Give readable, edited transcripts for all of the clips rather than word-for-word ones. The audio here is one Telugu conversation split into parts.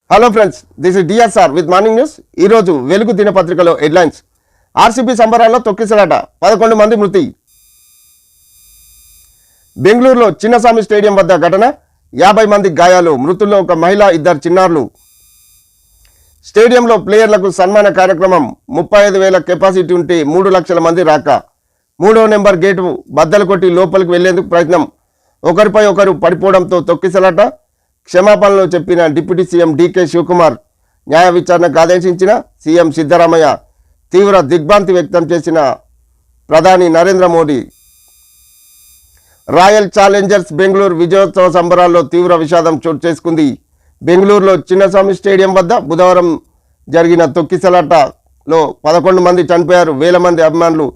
Hello friends, this is DSR with morning news. ఈరోజు వెలుగు దినపత్రికలో హెడ్లైన్స్. ఆర్సీబీ సంబరాల్లో తొక్కిసలాట, 11 మంది మృతి. బెంగళూరులో చిన్నస్వామి స్టేడియం వద్ద ఘటన, 50 మంది గాయాలు. మృతుల్లో ఒక మహిళ, 2 చిన్నారులు. స్టేడియంలో ప్లేయర్లకు సన్మాన కార్యక్రమం. 35,000 కెపాసిటీ ఉంటే 3 లక్షల మంది రాక. 3వ నెంబర్ గేటు బద్దలు కొట్టి లోపలికి వెళ్లేందుకు ప్రయత్నం. ఒకరిపై ఒకరు పడిపోవడంతో తొక్కిసలాట. క్షమాపణలు చెప్పిన డిప్యూటీ సీఎం డీకే శివకుమార్. న్యాయ విచారణకు ఆదేశించిన సీఎం సిద్ధరామయ్య. తీవ్ర దిగ్భ్రాంతి వ్యక్తం చేసిన ప్రధాని నరేంద్ర మోడీ. రాయల్ ఛాలెంజర్స్ బెంగళూరు విజయోత్సవ సంబరాల్లో తీవ్ర విషాదం చోటు చేసుకుంది. బెంగళూరులో చిన్నస్వామి స్టేడియం వద్ద బుధవారం జరిగిన తొక్కిసలాటలో 11 మంది చనిపోయారు. వేల మంది అభిమానులు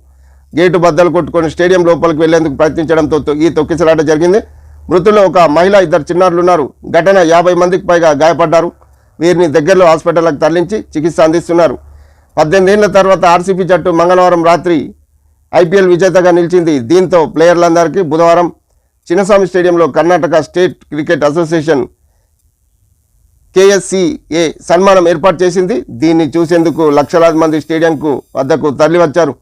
గేటు బద్దలు కొట్టుకొని స్టేడియం లోపలికి వెళ్లేందుకు ప్రయత్నించడంతో ఈ తొక్కిసలాట జరిగింది. మృతుల్లో ఒక మహిళ, 2 చిన్నారులు ఉన్నారు. ఘటన 50 మందికి పైగా గాయపడ్డారు. వీరిని దగ్గరలో హాస్పిటల్కి తరలించి చికిత్స అందిస్తున్నారు. 18 ఏళ్ల తర్వాత ఆర్సీబీ జట్టు మంగళవారం రాత్రి ఐపీఎల్ విజేతగా నిలిచింది. దీంతో ప్లేయర్లందరికీ బుధవారం చిన్నస్వామి స్టేడియంలో కర్ణాటక స్టేట్ క్రికెట్ అసోసియేషన్ కేఎస్సీఏ సన్మానం ఏర్పాటు చేసింది. దీన్ని చూసేందుకు లక్షలాది మంది స్టేడియంకు వద్దకు తరలివచ్చారు.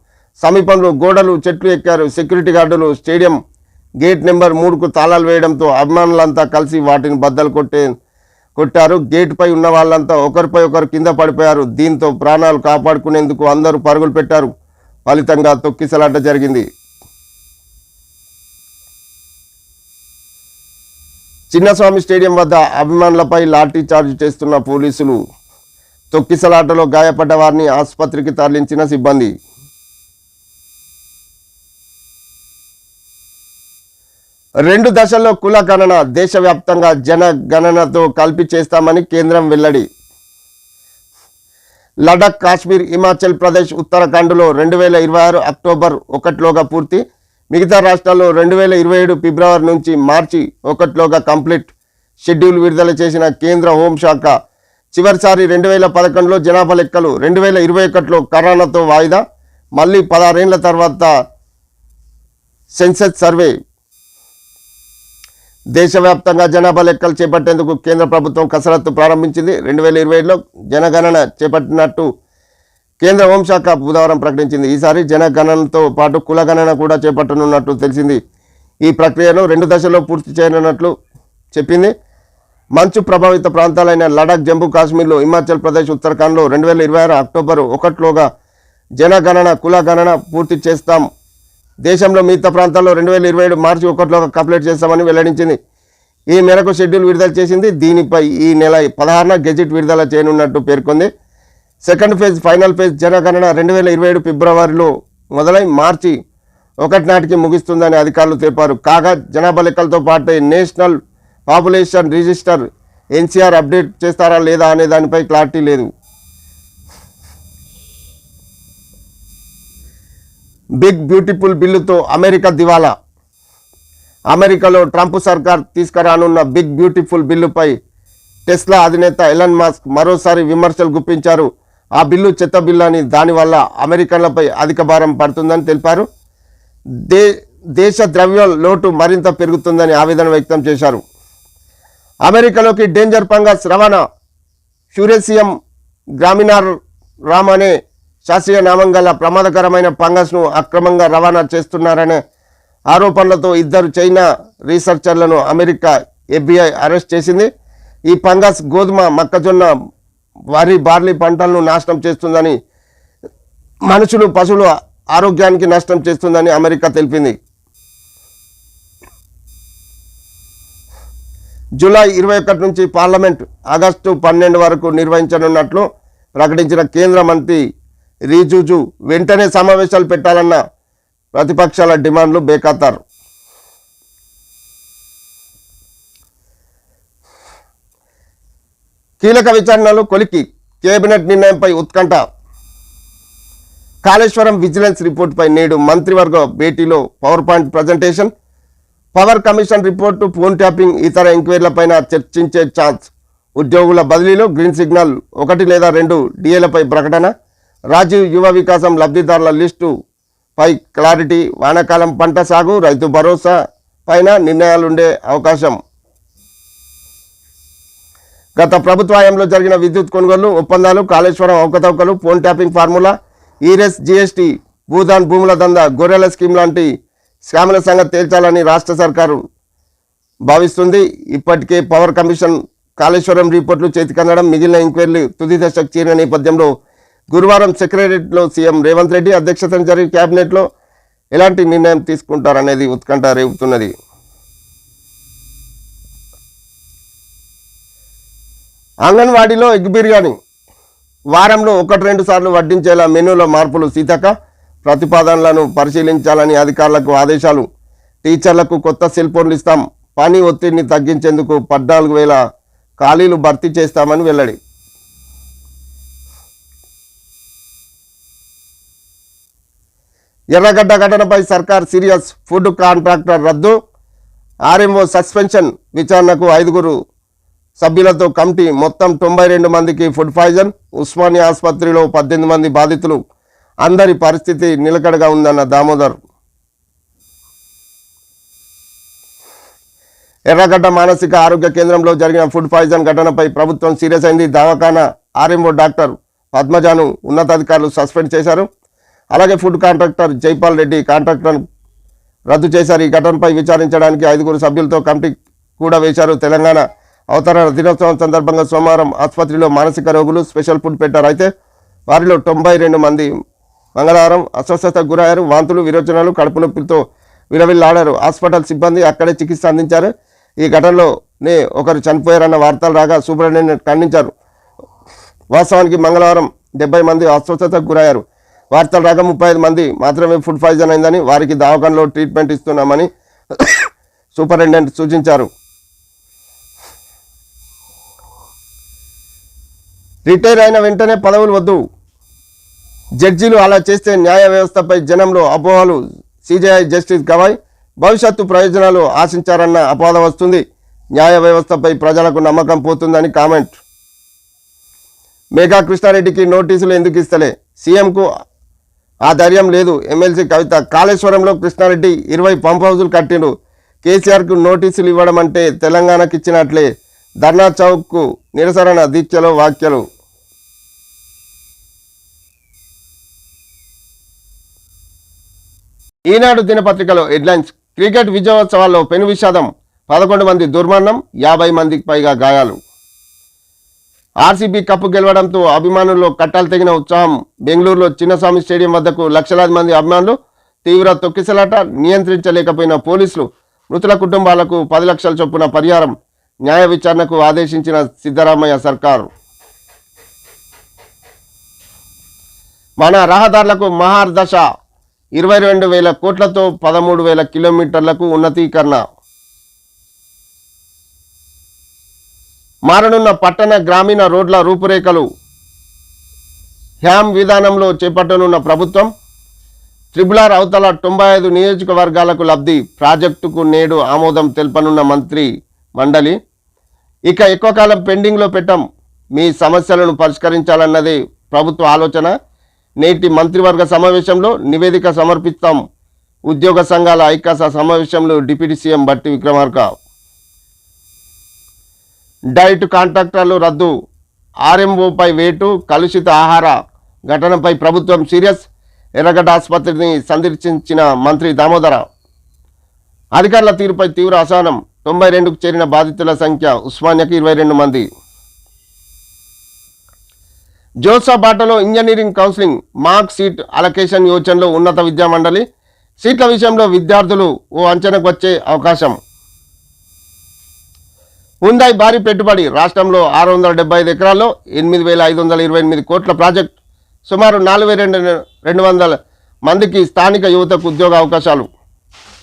సమీపంలో గోడలు, చెట్లు ఎక్కారు. సెక్యూరిటీ గార్డులు స్టేడియం గేట్ నెంబర్ 3కు తాళాలు వేయడంతో అభిమానులంతా కలిసి వాటిని బద్దలు కొట్టారు. గేటుపై ఉన్న వాళ్ళంతా ఒకరిపై ఒకరు కింద పడిపోయారు. దీంతో ప్రాణాలు కాపాడుకునేందుకు అందరూ పరుగులు పెట్టారు. ఫలితంగా తొక్కిసలాట జరిగింది. చిన్నస్వామి స్టేడియం వద్ద అభిమానులపై లాఠీ చార్జ్ చేస్తున్న పోలీసులు. తొక్కిసలాటలో గాయపడ్డ వారిని ఆసుపత్రికి తరలించిన సిబ్బంది. రెండు దశల్లో కుల గణన, దేశవ్యాప్తంగా జనగణనతో కలిపి చేస్తామని కేంద్రం వెల్లడి. లడాక్, కాశ్మీర్, హిమాచల్ ప్రదేశ్, ఉత్తరాఖండ్లో 2026 అక్టోబర్ 1లోగా పూర్తి. మిగతా రాష్ట్రాల్లో 2027 ఫిబ్రవరి నుంచి మార్చి 1లోగా కంప్లీట్ షెడ్యూల్ విడుదల చేసిన కేంద్ర హోంశాఖ చివరిసారి 2011లో జనాభా లెక్కలు, 2021లో కరోనాతో వాయిదా, మళ్ళీ 16 ఏళ్ల తర్వాత సెన్సస్ సర్వే. దేశవ్యాప్తంగా జనాభా లెక్కలు చేపట్టేందుకు కేంద్ర ప్రభుత్వం కసరత్తు ప్రారంభించింది. 2027లో జనగణన చేపట్టినట్టు కేంద్ర హోంశాఖ బుధవారం ప్రకటించింది. ఈసారి జనగణనతో పాటు కులగణన కూడా చేపట్టనున్నట్టు తెలిసింది. ఈ ప్రక్రియను 2 దశల్లో పూర్తి చేయనున్నట్లు చెప్పింది. మంచు ప్రభావిత ప్రాంతాలైన లడాక్, జమ్మూ కాశ్మీర్లో, హిమాచల్ ప్రదేశ్, ఉత్తరాఖండ్లో 2026 అక్టోబర్ 1లోగా జనగణన, కులగణన పూర్తి చేస్తాం. దేశంలో మిగతా ప్రాంతాల్లో 2027 మార్చి 1లోగా కంప్లీట్ చేస్తామని వెల్లడించింది. ఈ మేరకు షెడ్యూల్ విడుదల చేసింది. దీనిపై ఈ నెల 16న గెజిట్ విడుదల చేయనున్నట్టు పేర్కొంది. సెకండ్ ఫేజ్, ఫైనల్ ఫేజ్ జనగణన 2027 ఫిబ్రవరిలో మొదలై మార్చి 1 నాటికి ముగుస్తుందని అధికారులు తెలిపారు. కాగా జనాభా లెక్కలతో పాటు national population register NCR update చేస్తారా లేదా అనే దానిపై క్లారిటీ లేదు. బిగ్ బ్యూటిఫుల్ బిల్లుతో అమెరికా దివాలా. అమెరికాలో ట్రంప్ సర్కార్ తీసుకురానున్న బిగ్ బ్యూటిఫుల్ బిల్లుపై టెస్లా అధినేత ఎలన్ మస్క్ మరోసారి విమర్శలు గుప్పించారు. ఆ బిల్లు చెత్త బిల్లు అని, దానివల్ల అమెరికన్లపై అధిక భారం పడుతుందని తెలిపారు. దేశ ద్రవ్య లోటు మరింత పెరుగుతుందని ఆవేదన వ్యక్తం చేశారు. అమెరికాలోకి డేంజర్ ఫంగస్ రవాణా. ఫ్యూరేసియం గ్రామినారామ్ అనే శాస్త్రీయ నామం గల ప్రమాదకరమైన ఫంగస్ను అక్రమంగా రవాణా చేస్తున్నారనే ఆరోపణలతో 2 చైనా రీసెర్చర్లను అమెరికా FBI అరెస్ట్ చేసింది. ఈ ఫంగస్ గోధుమ, మొక్కజొన్న, వరి, బార్లీ పంటలను నాశనం చేస్తుందని, మనుషులు, పశువుల ఆరోగ్యానికి నష్టం చేస్తుందని అమెరికా తెలిపింది. జూలై 21 నుంచి పార్లమెంట్ ఆగస్టు 12 వరకు నిర్వహించనున్నట్లు ప్రకటించిన కేంద్ర మంత్రి రిజిజు వెంటనే సమావేశాలు పెట్టాలన్న ప్రతిపక్షాల డిమాండ్లు బేఖాతారు. కీలక విచారణలు కొలికి. కేబినెట్ నిర్ణయంపై ఉత్కంఠ. కాళేశ్వరం విజిలెన్స్ రిపోర్టుపై నేడు మంత్రివర్గ భేటీలో power point presentation. Power commission report, phone tapping, ఇతర ఎంక్వైరీలపైన చర్చించే ఛాన్స్. ఉద్యోగుల బదిలీలో గ్రీన్ సిగ్నల్. 1 లేదా 2 డిఏలపై ప్రకటన. రాజీవ్ యువ వికాసం లబ్ధిదారుల లిస్టు పై క్లారిటీ. వానాకాలం పంట సాగు, రైతు భరోసా పైన నిర్ణయాలుండే అవకాశం. గత ప్రభుత్వ హయాంలో జరిగిన విద్యుత్ కొనుగోలు ఒప్పందాలు, కాళేశ్వరం అవకతవకలు, phone tapping formula, E race, GST, Bhoodan, భూముల దందా, గొర్రెల స్కీమ్ లాంటి స్కాముల సంగతి తేల్చాలని రాష్ట్ర సర్కారు భావిస్తుంది. ఇప్పటికే పవర్ కమిషన్ కాళేశ్వరం రిపోర్టులు చేతికందడం, మిగిలిన ఎంక్వైరీలు తుది దశకు చేరిన నేపథ్యంలో గురువారం సెక్రటరియట్లో సీఎం రేవంత్ రెడ్డి అధ్యక్షతన జరిగిన కేబినెట్లో ఎలాంటి నిర్ణయం తీసుకుంటారనేది ఉత్కంఠ రేపుతున్నది. అంగన్వాడీలో ఎగ్ బిర్యానీ వారంలో 1-2 సార్లు వడ్డించేలా మెనూలో మార్పులు. సీతక్క ప్రతిపాదనలను పరిశీలించాలని అధికారులకు ఆదేశాలు. టీచర్లకు కొత్త సెల్ ఫోన్లు ఇస్తాం. పని ఒత్తిడిని తగ్గించేందుకు 14,000 ఖాళీలు భర్తీ చేస్తామని వెల్లడి. ఎర్రగడ్డ ఘటనపై సర్కార్ సీరియస్. ఫుడ్ కాంట్రాక్టర్ రద్దు, ఆర్ఎంఓ సస్పెన్షన్. విచారణకు 5 సభ్యులతో కమిటీ. మొత్తం 92 మందికి ఫుడ్ పాయిజన్. ఉస్మానియా ఆసుపత్రిలో 18 మంది బాధితులు. అందరి పరిస్థితి నిలకడగా ఉందన్న దామోదర్. ఎర్రగడ్డ మానసిక ఆరోగ్య కేంద్రంలో జరిగిన ఫుడ్ పాయిజన్ ఘటనపై ప్రభుత్వం సీరియస్ అయింది. దవాఖానా ఆర్ఎంఓ డాక్టర్ పద్మజాను ఉన్నతాధికారులు సస్పెండ్ చేశారు. అలాగే ఫుడ్ కాంట్రాక్టర్ జైపాల్ రెడ్డి కాంట్రాక్టర్ను రద్దు చేశారు. ఈ ఘటనపై విచారించడానికి 5 సభ్యులతో కమిటీ కూడా వేశారు. తెలంగాణ అవతరణ దినోత్సవం సందర్భంగా సోమవారం ఆసుపత్రిలో మానసిక రోగులు స్పెషల్ ఫుడ్ పెట్టారు. అయితే వారిలో 92 మంది మంగళవారం అస్వస్థతకు గురయ్యారు. వాంతులు, విరోచనాలు, కడుపు నొప్పితో విలవిల్లాడారు. హాస్పిటల్ సిబ్బంది అక్కడే చికిత్స అందించారు. ఈ ఘటనలోనే ఒకరు చనిపోయారన్న వార్తలు రాగా సూపరింటెండెంట్ ఖండించారు. వాస్తవానికి మంగళవారం 70 మంది అస్వస్థతకు గురయ్యారు. వార్తలు రాగా 35 మంది మాత్రమే ఫుడ్ పాయిజన్ అయిందని, వారికి దవాఖానలో ట్రీట్మెంట్ ఇస్తున్నామని సూపరింటెండెంట్ సూచించారు. రిటైర్ అయిన వెంటనే పదవులు వద్దు. జడ్జీలు అలా చేస్తే న్యాయ వ్యవస్థపై జనంలో అపోహలు. CJI justice Gavai. భవిష్యత్తు ప్రయోజనాలు ఆశించారన్న అపోహ వస్తుంది. న్యాయ వ్యవస్థపై ప్రజలకు నమ్మకం పోతుందని కామెంట్. మేఘా కృష్ణారెడ్డికి నోటీసులు ఎందుకు ఇస్తలే? సీఎంకు ఆ ధైర్యం లేదు. ఎమ్మెల్సీ కవిత. కాళేశ్వరంలో కృష్ణారెడ్డి 20 పంప్ హౌజులు కట్టిండు. కేసీఆర్కు నోటీసులు ఇవ్వడం అంటే తెలంగాణకు ఇచ్చినట్లే. ధర్నా చౌక్కు నిరసన దీక్షలో వ్యాఖ్యలు. ఈనాడు దినపత్రికలో హెడ్లైన్స్. క్రికెట్ విజయోత్సవాల్లో పెను విషాదం. 11 మంది దుర్మరణం, 50 మందికి పైగా గాయాలు. ఆర్సీబీ కప్పు గెలవడంతో అభిమానుల్లో కట్టాలు తెగిన ఉత్సాహం. బెంగళూరులో చిన్నస్వామి స్టేడియం వద్దకు లక్షలాది మంది అభిమానులు. తీవ్ర తొక్కిసలాట, నియంత్రించలేకపోయిన పోలీసులు. మృతుల కుటుంబాలకు 10 లక్షల చొప్పున పరిహారం. న్యాయ విచారణకు ఆదేశించిన సిద్ధరామయ్య సర్కారు. మన రహదారులకు మహార్దశ. 22,000 కోట్లతో 13,000 కిలోమీటర్లకు ఉన్నతీకరణ. మారనున్న పట్టణ గ్రామీణ రోడ్ల రూపురేఖలు. హ్యామ్ విధానంలో చేపట్టనున్న ప్రభుత్వం. త్రిబులార్ అవతల 95 నియోజకవర్గాలకు లబ్ధి. ప్రాజెక్టుకు నేడు ఆమోదం తెలపనున్న మంత్రి మండలి. ఇక ఎక్కువ కాలం పెండింగ్లో పెట్టాం. మీ సమస్యలను పరిష్కరించాలన్నదే ప్రభుత్వ ఆలోచన. నేటి మంత్రివర్గ సమావేశంలో నివేదిక సమర్పిస్తాం. ఉద్యోగ సంఘాల ఐకాస సమావేశంలో డిప్యూటీ సీఎం బట్టి విక్రమార్క. డైట్ కాంట్రాక్టర్లు రద్దు. ఆర్ఎంఓపై వేటు. కలుషిత ఆహార ఘటనపై ప్రభుత్వం సీరియస్. ఎర్రగడ్డ ఆసుపత్రిని సందర్శించిన మంత్రి దామోదర. అధికారుల తీరుపై తీవ్ర అసహనం. 92కు చేరిన బాధితుల సంఖ్య. ఉస్మానియాకి 22 మంది. జోసా బాటలో engineering counselling. Mark seat allocation యోచనలో ఉన్నత విద్యా మండలి. సీట్ల విషయంలో విద్యార్థులు ఓ అంచనాకు వచ్చే అవకాశం. హుందాయ్ భారీ పెట్టుబడి. రాష్ట్రంలో 675 ఎకరాల్లో 8,528 కోట్ల ప్రాజెక్ట్. సుమారు 4,200 మందికి స్థానిక యువతకు ఉద్యోగ అవకాశాలు.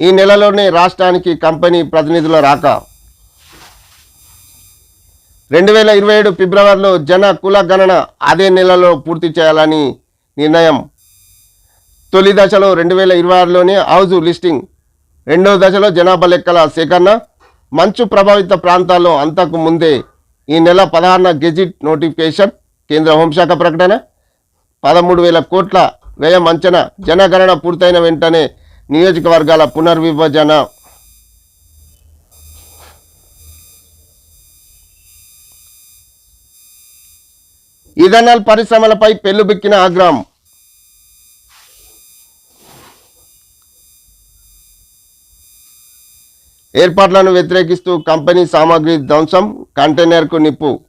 ఈ నెలలోనే రాష్ట్రానికి కంపెనీ ప్రతినిధుల రాక. 2027 ఫిబ్రవరిలో జన కుల గణన అదే నెలలో పూర్తి చేయాలని నిర్ణయం. తొలి దశలో 2026లోనే హౌజ్ లిస్టింగ్. రెండో దశలో జనాభా లెక్కల సేకరణ. మంచు ప్రభావిత ప్రాంతాల్లో అంతకు ముందే ఈ నెల 16న గెజిట్ నోటిఫికేషన్. కేంద్ర హోంశాఖ ప్రకటన. 13,000 కోట్ల వ్యయం అంచనా. జనగణన పూర్తయిన వెంటనే నియోజకవర్గాల పునర్విభజన. ఇథనాల్ పరిశ్రమలపై పెళ్లుబిక్కిన ఆగ్రహం. ఏర్పాట్లను వ్యతిరేకిస్తూ కంపెనీ సామాగ్రి ధ్వంసం, కంటైనర్కు నిప్పు.